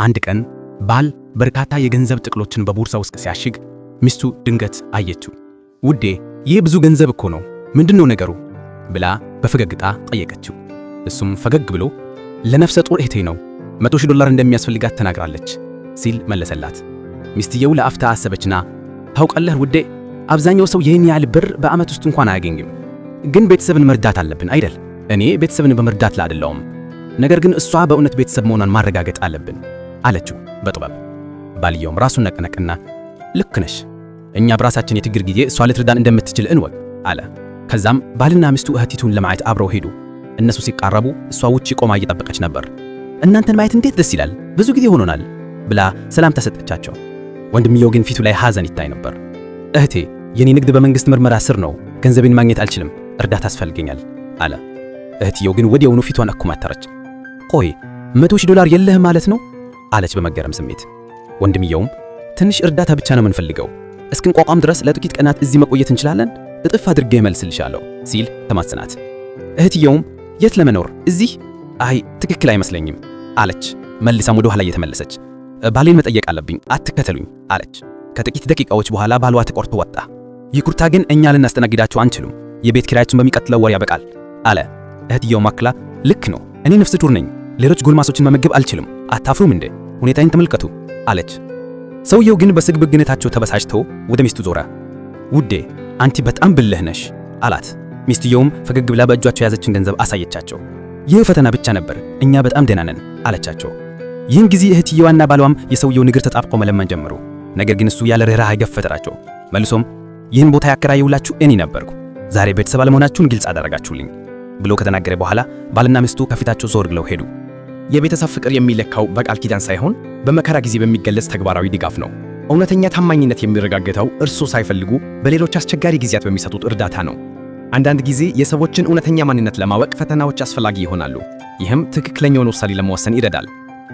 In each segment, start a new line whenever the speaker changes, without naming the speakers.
አንድ ቀን ባል በርካታ የገንዘብ ጥቅሎችን በቦርሳ ውስጥ ሲያሽግ ሚስቱ ድንገት አየችው። ውዴ ይህ ብዙ ገንዘብ እኮ ነው፣ ምንድነው ነገሩ? ብላ በፈገግታ ጠየቀችው። እሱም ፈገግ ብሎ ለነፍሰ ጡር እህቴ ነው $100,000 እንደሚያስፈልጋት ተናግራለች ሲል መለሰላት። ሚስትየው ለአፍታ አሰበችና ታውቃለህ ውዴ፣ አብዛኛው ሰው ይህን ያህል ብር በዓመት ውስጥ እንኳን አያገኝም። ግን ቤተሰብን መርዳት አለብን አይደል? እኔ ቤተሰብን በመርዳት ላይ አይደለሁም፣ ነገር ግን እሷ በእውነት ቤተሰብ መሆኗን ማረጋገጥ አለብን አለችው በጥበብ። ባልየውም ራሱን ነቀነቀና ልክ ነሽ፣ እኛ በራሳችን የችግር ጊዜ እሷ ልትረዳን እንደምትችል እንወቅ አለ። ከዛም ባልና ሚስቱ እህቲቱን ለማየት አብረው ሄዱ። እነሱ ሲቃረቡ እሷ ውጪ ቆማ እየጠበቀች ነበር። እናንተን ማየት እንዴት ደስ ይላል፣ ብዙ ጊዜ ሆኖናል ብላ ሰላም ተሰጠቻቸው። ወንድምየው ግን ፊቱ ላይ ሐዘን ይታይ ነበር። እህቴ የኔ ንግድ በመንግስት ምርመራ ስር ነው፣ ገንዘቤን ማግኘት አልችልም፣ እርዳታ ያስፈልገኛል አለ። እህትየው ግን ወዲያውኑ ፊቷን አኩማተረች። ቆይ $100,000 የለህም ማለት ነው አለች በመገረም ስሜት። ወንድምየውም ትንሽ እርዳታ ብቻ ነው የምንፈልገው፣ እስክንቋቋም ድረስ ለጥቂት ቀናት እዚህ መቆየት እንችላለን፣ እጥፍ አድርጌ እመልስልሻለሁ ሲል ተማጽናት። እህትየውም የት ለመኖር እዚህ? አይ ትክክል አይመስለኝም አለች መልሳም ወደ ኋላ እየተመለሰች። ባሌን መጠየቅ አለብኝ፣ አትከተሉኝ አለች። ከጥቂት ደቂቃዎች በኋላ ባሏ ተቆርጦ ወጣ። ይኩርታ ግን እኛ ልናስተናግዳችሁ አንችሉም፣ የቤት ኪራያችን በሚቀጥለው ወር ያበቃል አለ። እህትየው ማክላ ልክ ነው፣ እኔ ነፍሰ ጡር ነኝ፣ ሌሎች ጎልማሶችን መመገብ አልችልም፣ አታፍሩም እንዴ? ሁኔታዬን ተመልከቱ አለች። ሰውየው ግን በስግብግነታቸው ተበሳጭቶ ወደ ሚስቱ ዞረ። ውዴ አንቺ በጣም ብልህ ነሽ አላት። ሚስትየውም ፈገግ ብላ በእጇቸው የያዘችን ገንዘብ አሳየቻቸው። ይህ ፈተና ብቻ ነበር፣ እኛ በጣም ደህና ነን አለቻቸው። ይህን ጊዜ እህትየዋና ባሏም የሰውየው ንግር ተጣብቆ መለመን ጀመሩ። ነገር ግን እሱ ያለ ርህራሄ ገፈተራቸው። መልሶም ይህን ቦታ ያከራየሁላችሁ እኔ ነበርኩ፣ ዛሬ ቤተሰብ አለመሆናችሁን ግልጽ አደረጋችሁልኝ ብሎ ከተናገረ በኋላ ባልና ሚስቱ ከፊታቸው ዞር ብለው ሄዱ።
የቤተሰብ ፍቅር የሚለካው በቃል ኪዳን ሳይሆን በመከራ ጊዜ በሚገለጽ ተግባራዊ ድጋፍ ነው። እውነተኛ ታማኝነት የሚረጋገጠው እርሱ ሳይፈልጉ በሌሎች አስቸጋሪ ጊዜያት በሚሰጡት እርዳታ ነው። አንዳንድ ጊዜ የሰዎችን እውነተኛ ማንነት ለማወቅ ፈተናዎች አስፈላጊ ይሆናሉ። ይህም ትክክለኛውን ውሳኔ ለመወሰን ይረዳል።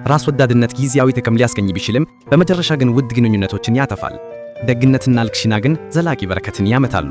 ራስ ወዳድነት ጊዜያዊ ጥቅም ሊያስገኝ ቢችልም በመጨረሻ ግን ውድ ግንኙነቶችን ያጠፋል። ደግነትና ልክሽና ግን ዘላቂ በረከትን ያመጣሉ።